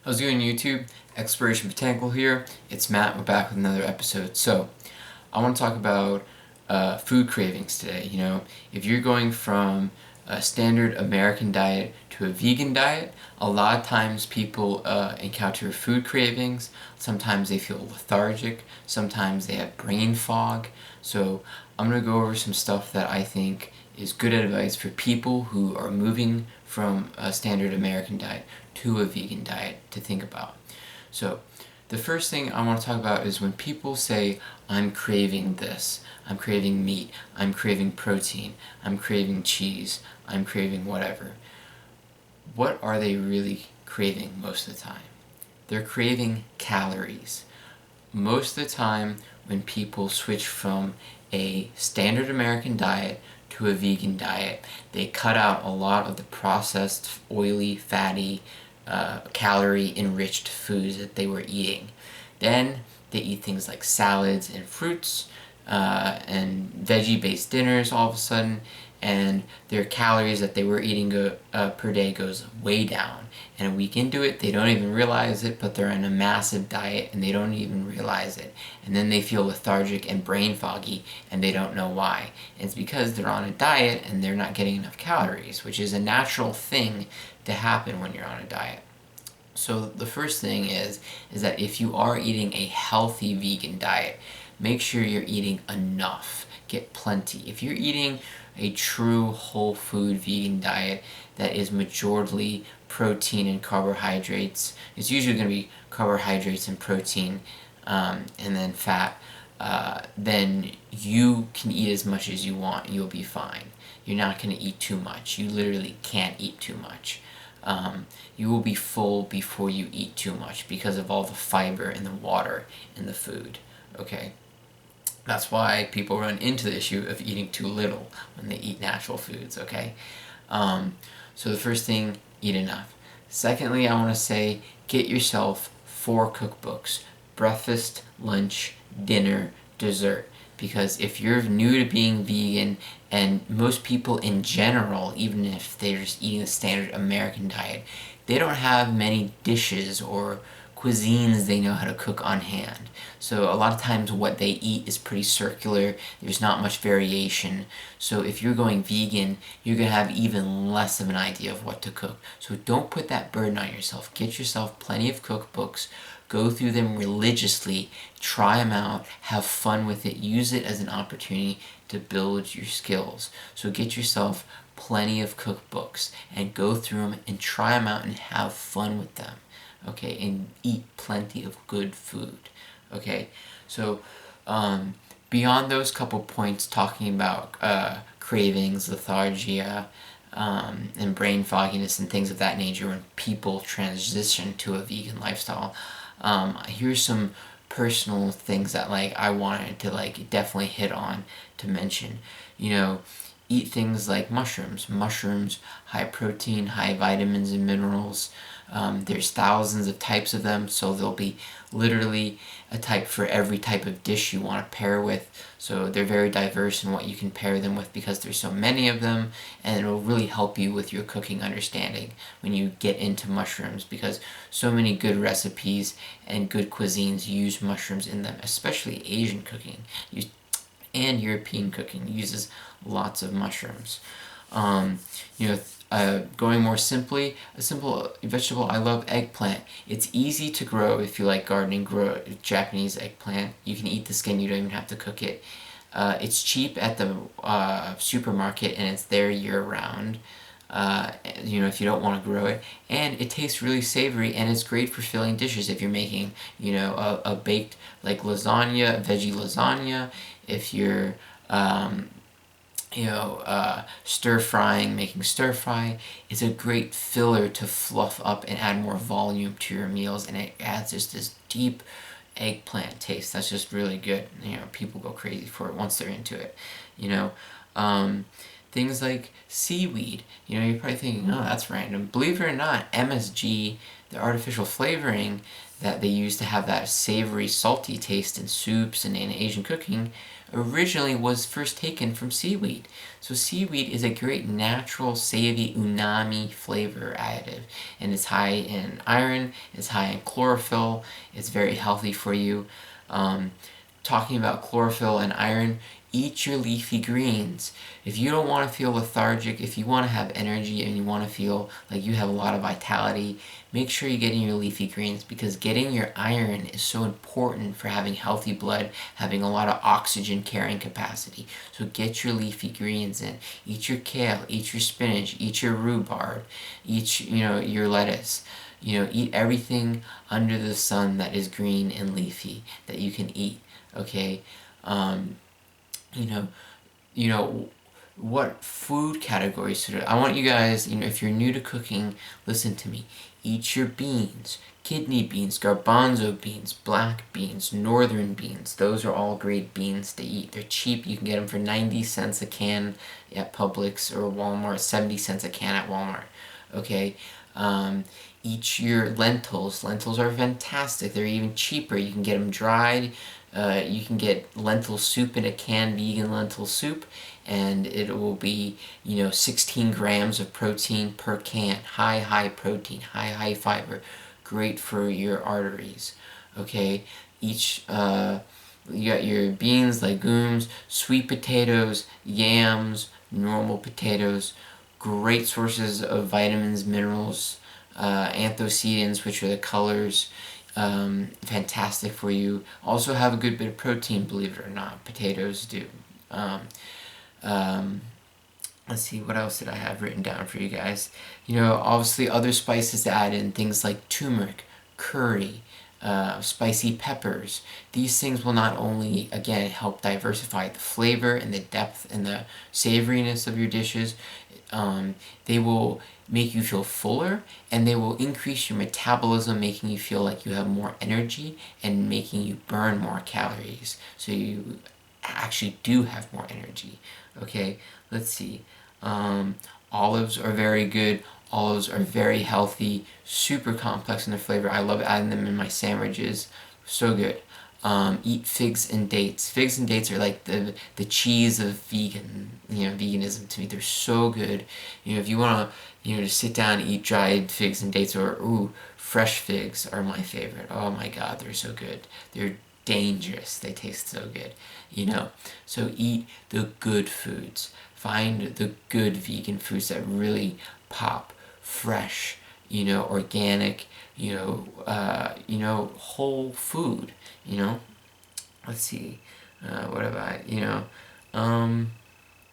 How's it going, YouTube? Exploration Botanical here. It's Matt. We're back with another episode. So, I want to talk about food cravings today. If you're going from a standard American diet to a vegan diet, a lot of times people encounter food cravings. Sometimes they feel lethargic. Sometimes they have brain fog. So, I'm going to go over some stuff that I think is good advice for people who are moving from a standard American diet to a vegan diet to think about. So, the first thing I want to talk about is when people say, I'm craving this, I'm craving meat, I'm craving protein, I'm craving cheese, I'm craving whatever. What are they really craving most of the time? They're craving calories. Most of the time when people switch from a standard American diet to a vegan diet, they cut out a lot of the processed, oily, fatty, calorie-enriched foods that they were eating. Then they eat things like salads and fruits and veggie-based dinners all of a sudden, and their calories that they were eating per day goes way down. And a week into it, they don't even realize it, but they're on a massive diet and they don't even realize it. And then they feel lethargic and brain foggy and they don't know why. And it's because they're on a diet and they're not getting enough calories, which is a natural thing to happen when you're on a diet. So the first thing is that if you are eating a healthy vegan diet, make sure you're eating enough. Get plenty. If you're eating a true whole food vegan diet that is majorly protein and carbohydrates, it's usually going to be carbohydrates and protein and then fat, then you can eat as much as you want. You'll be fine. You're not going to eat too much. You literally can't eat too much. You will be full before you eat too much because of all the fiber and the water in the food. Okay? That's why people run into the issue of eating too little when they eat natural foods, okay? So the first thing, eat enough. Secondly, I want to say, get yourself 4 cookbooks. Breakfast, lunch, dinner, dessert. Because if you're new to being vegan, and most people in general, even if they're just eating the standard American diet, they don't have many dishes or cuisines they know how to cook on hand. So a lot of times what they eat is pretty circular, there's not much variation. So if you're going vegan, you're going to have even less of an idea of what to cook. So don't put that burden on yourself. Get yourself plenty of cookbooks, go through them religiously, try them out, have fun with it, use it as an opportunity to build your skills. So get yourself plenty of cookbooks and go through them and try them out and have fun with them. Okay, and eat plenty of good food. Okay, so beyond those couple points talking about cravings, lethargia, and brain fogginess and things of that nature when people transition to a vegan lifestyle, here's some personal things that I wanted to definitely hit on to mention. Eat things like mushrooms. Mushrooms, high protein, high vitamins and minerals. There's thousands of types of them, so there'll be literally a type for every type of dish you want to pair with. So they're very diverse in what you can pair them with because there's so many of them, and it'll really help you with your cooking understanding when you get into mushrooms, because so many good recipes and good cuisines use mushrooms in them, especially Asian cooking and European cooking uses lots of mushrooms. Going more simply, a simple vegetable, I love eggplant. It's easy to grow if you like gardening. Grow Japanese eggplant. You can eat the skin, you don't even have to cook it. It's cheap at the supermarket and it's there year-round. If you don't want to grow it, and it tastes really savory, and it's great for filling dishes if you're making a baked lasagna, veggie lasagna. If you're stir frying, making stir fry, it's a great filler to fluff up and add more volume to your meals, and it adds just this deep eggplant taste that's just really good. People go crazy for it once they're into it. Things like seaweed. You're probably thinking, oh, that's random. Believe it or not, MSG, the artificial flavoring that they use to have that savory, salty taste in soups and in Asian cooking, originally was first taken from seaweed. So seaweed is a great natural, savory, umami flavor additive, and it's high in iron, it's high in chlorophyll, it's very healthy for you. Talking about chlorophyll and iron, eat your leafy greens. If you don't want to feel lethargic, if you want to have energy and you want to feel like you have a lot of vitality, make sure you're getting your leafy greens, because getting your iron is so important for having healthy blood, having a lot of oxygen carrying capacity. So get your leafy greens in. Eat your kale, eat your spinach, eat your rhubarb, eat your lettuce. Eat everything under the sun that is green and leafy that you can eat. Okay. you know, you know, what food categories should I want you guys, if you're new to cooking, listen to me. Eat your beans, kidney beans, garbanzo beans, black beans, northern beans. Those are all great beans to eat. They're cheap. You can get them for 90 cents a can at Publix or Walmart, 70 cents a can at Walmart. Okay? Eat your lentils. Lentils are fantastic. They're even cheaper. You can get them dried. You can get lentil soup in a can, vegan lentil soup, and it will be 16 grams of protein per can. High protein, high fiber, great for your arteries. Okay, you got your beans, legumes, sweet potatoes, yams, normal potatoes, great sources of vitamins, minerals, anthocyanins, which are the colors. Fantastic for you. Also have a good bit of protein, believe it or not. Potatoes do. Let's see, what else did I have written down for you guys? Obviously other spices to add in, things like turmeric, curry, spicy peppers. These things will not only, again, help diversify the flavor and the depth and the savoriness of your dishes, they will make you feel fuller, and they will increase your metabolism, making you feel like you have more energy and making you burn more calories. So you actually do have more energy. Okay, let's see. Olives are very good. Olives are very healthy, super complex in their flavor. I love adding them in my sandwiches. So good. Eat figs and dates. Figs and dates are like the cheese of veganism to me. They're so good. If you want to, to sit down and eat dried figs and dates, or fresh figs are my favorite. Oh my God, they're so good. They're dangerous. They taste so good. So eat the good foods. Find the good vegan foods that really pop. Fresh, organic, whole food, let's see, what about,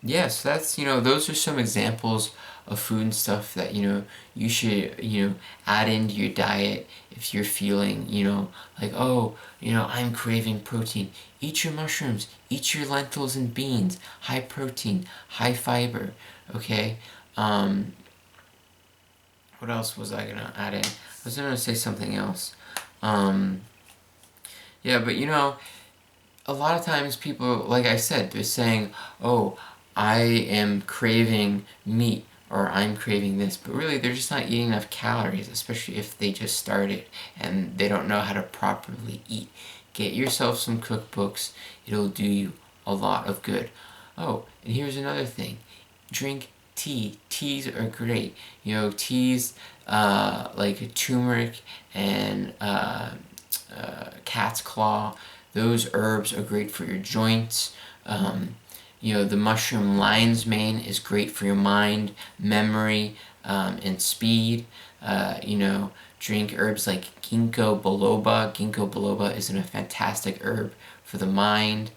yeah, so that's, those are some examples of food and stuff that, you should, add into your diet if you're feeling, like, oh, I'm craving protein. Eat your mushrooms, eat your lentils and beans, high protein, high fiber, okay? What else was I gonna add in? I was gonna say something else. Yeah, but a lot of times people, like I said, they're saying, oh, I am craving meat, or I'm craving this, but really they're just not eating enough calories, especially if they just started and they don't know how to properly eat. Get yourself some cookbooks. It'll do you a lot of good. Oh, and here's another thing. Drink tea. Teas are great. Teas like turmeric and cat's claw. Those herbs are great for your joints. The mushroom lion's mane is great for your mind, memory, and speed. Drink herbs like ginkgo biloba. Ginkgo biloba is a fantastic herb for the mind.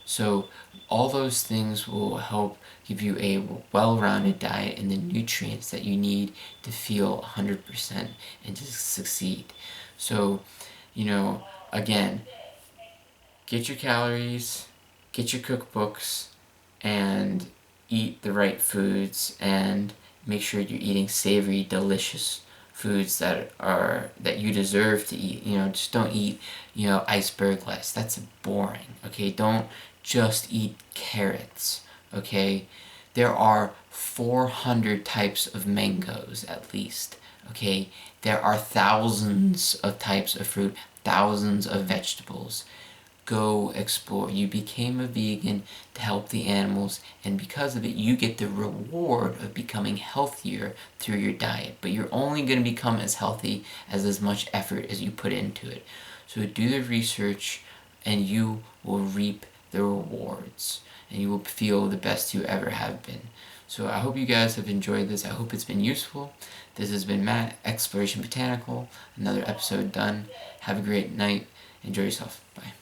So all those things will help give you a well-rounded diet and the nutrients that you need to feel 100% and to succeed. So, again, get your calories, get your cookbooks, and eat the right foods, and make sure you're eating savory, delicious foods that you deserve to eat. Just don't eat, iceberg lettuce. That's boring. Okay, don't just eat carrots. Okay, there are 400 types of mangoes at least. Okay, there are thousands of types of fruit, thousands of vegetables. go explore. You became a vegan to help the animals, and because of it, you get the reward of becoming healthier through your diet. But you're only going to become as healthy as much effort as you put into it. So do the research, and you will reap the rewards, and you will feel the best you ever have been. So I hope you guys have enjoyed this. I hope it's been useful. This has been Matt, Exploration Botanical. Another episode done. Have a great night. Enjoy yourself. Bye.